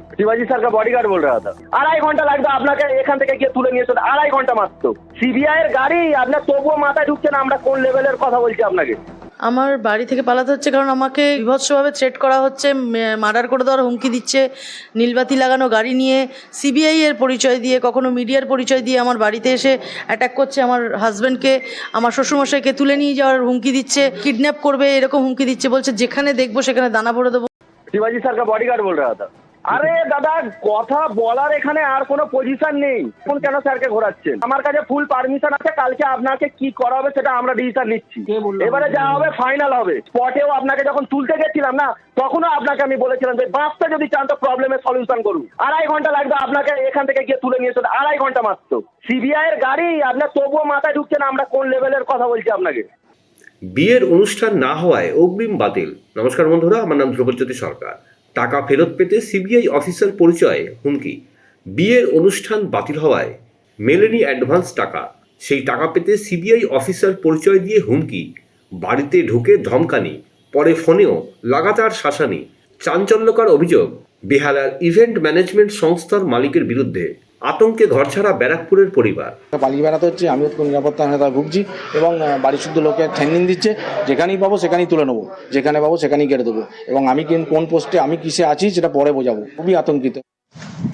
Shivaji sir का bodyguard बोल रहा था। 2.5 ঘন্টা লাগবে আপনাকে এখান থেকে গিয়ে তুলে নিয়ে চলে, 2.5 ঘন্টা মাত্র। সিবিআই এর গাড়ি, আপনার তবুও মাথায় ঢুকছে না আমরা কোন লেভেলের কথা বলছি আপনাকে। আমার বাড়ি থেকে পালাতে হচ্ছে কারণ আমাকে বিভৎসভাবে থ্রেট করা হচ্ছে, মার্ডার করে দেওয়ার হুমকি দিচ্ছে। নীলবাতি লাগানো গাড়ি নিয়ে, সিবিআই এর পরিচয় দিয়ে, কখনো মিডিয়ার পরিচয় দিয়ে আমার বাড়িতে এসে অ্যাটাক করছে। আমার হাজব্যান্ডকে, আমার শ্বশুরমশাইকে তুলে নিয়ে যাওয়ার হুমকি দিচ্ছে, কিডন্যাপ করবে এরকম হুমকি দিচ্ছে। বলছে যেখানে দেখবো সেখানে দানা ভরে দেবো। शिवाजी सर का बॉडीगार्ड बोल रहा था। আরে দাদা, কথা বলার এখানে আর কোনো পজিশন নেই। কোন কেন স্যারকে ঘোরাচ্ছেন? আমার কাছে ফুল পারমিশন আছে। কালকে আপনাকে কি করা হবে সেটা আমরা ডিসিশন নিচ্ছি। এবারে যা হবে ফাইনাল হবে। স্পটেও আপনাকে যখন তুলতে গেছিলাম না, তখনও আপনাকে আমি বলেছিলাম যে বাঁচতে যদি চান তো প্রবলেমের সলিউশন করুন। 2.5 ঘন্টা লাগবে আপনাকে এখান থেকে গিয়ে তুলে নিয়ে চলে, 2.5 ঘন্টা মাত্র। সিবিআই এর গাড়ি, আপনার তবুও মাথায় ঢুকছে না আমরা কোন লেভেলের কথা বলছি আপনাকে। বিয়ের অনুষ্ঠান না হওয়ায় অগ্রিম বাতিল। নমস্কার বন্ধুরা, আমার নাম ধ্রুবজ্যোতি সরকার। টাকা ফেরত পেতে সিবিআই অফিসার পরিচয়ে হুমকি। বিয়ের অনুষ্ঠান বাতিল হওয়ায় মেলেনি অ্যাডভান্স টাকা, সেই টাকা পেতে সিবিআই অফিসার পরিচয় দিয়ে হুমকি। বাড়িতে ঢুকে ধমকানি, পরে ফোনেও লাগাতার শাসানি। চাঞ্চল্যকর অভিযোগ বেহালার ইভেন্ট ম্যানেজমেন্ট সংস্থার মালিকের বিরুদ্ধে। আতঙ্কে ঘরছাড়া ব্যারাকপুরের পরিবার। পালিয়ে বেড়াতে হচ্ছে, আমিও নিরাপত্তাহীনতায় ভুগছি এবং বাড়ি শুদ্ধ লোকে ঠ্যাঙ্গিন দিচ্ছে। যেখানেই পাবো সেখানেই তুলে নেবো, যেখানে পাবো সেখানেই কেটে দেবো। এবং আমি কোন পোস্টে আমি কিসে আছি সেটা পরে বোঝাবো। খুবই আতঙ্কিত।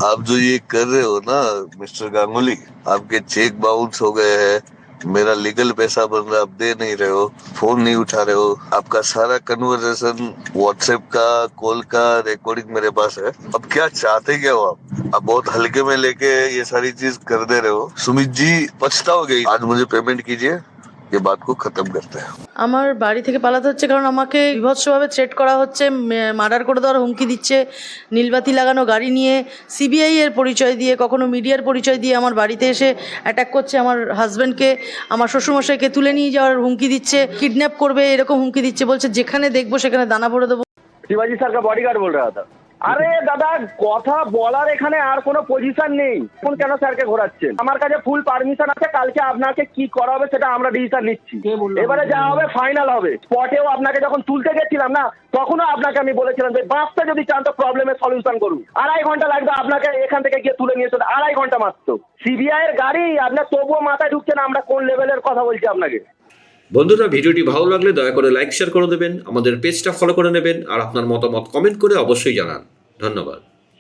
आप जो ये कर रहे हो ना मिस्टर गांगुली, आपके चेक बाउंस हो गए हैं, मेरा लीगल पैसा बन रहा है, आप दे नहीं रहे हो, फोन नहीं उठा रहे हो, आपका सारा कन्वर्सेशन व्हाट्सएप का कॉल का रिकॉर्डिंग मेरे पास है। अब क्या चाहते क्या हो आप बहुत हल्के में लेके ये सारी चीज कर दे रहे हो। सुमित जी पछताओगे, आज मुझे पेमेंट कीजिए, ये बात को खत्म करते हैं। আমার বাড়ি থেকে পালাতে হচ্ছে কারণ আমাকে বিভৎসভাবে থ্রেট করা হচ্ছে, মার্ডার করে দেওয়ার হুমকি দিচ্ছে। নীলবাতি লাগানো গাড়ি নিয়ে, সিবিআই এর পরিচয় দিয়ে, কখনো মিডিয়ার পরিচয় দিয়ে আমার বাড়িতে এসে অ্যাটাক করছে। আমার হাজব্যান্ডকে, আমার শ্বশুরমশাইকে তুলে নিয়ে যাওয়ার হুমকি দিচ্ছে, কিডন্যাপ করবে এরকম হুমকি দিচ্ছে। বলছে যেখানে দেখবো সেখানে দানা ভরে দেবো। शिवाजी सर का बॉडीगार्ड बोल रहा था। আরে দাদা, কথা বলার এখানে আর কোনো পজিশন নেই। কোন কেন স্যারকে ঘোরাচ্ছেন? আমার কাছে ফুল পারমিশন আছে। কালকে আপনাকে কি করা হবে সেটা আমরা ডিসিশন নিচ্ছি। এবারে যা হবে ফাইনাল হবে। স্পটেও আপনাকে যখন তুলতে গেছিলাম না, তখনও আপনাকে আমি বলেছিলাম যে বাঁচতে যদি চান তো প্রবলেমের সলিউশন করুন। 2.5 ঘন্টা লাগবে আপনাকে এখান থেকে গিয়ে তুলে নিয়ে চলে, 2.5 ঘন্টা মাত্র। সিবিআই এর গাড়ি, আপনার তবুও মাথায় ঢুকছে না আমরা কোন লেভেলের কথা বলছি আপনাকে। বন্ধুরা, ভিডিওটি ভালো লাগলে দয়া করে লাইক শেয়ার করে দেবেন, আমাদের পেজটা ফলো করে নেবেন আর আপনার মতামত কমেন্ট করে অবশ্যই জানান। ধন্যবাদ।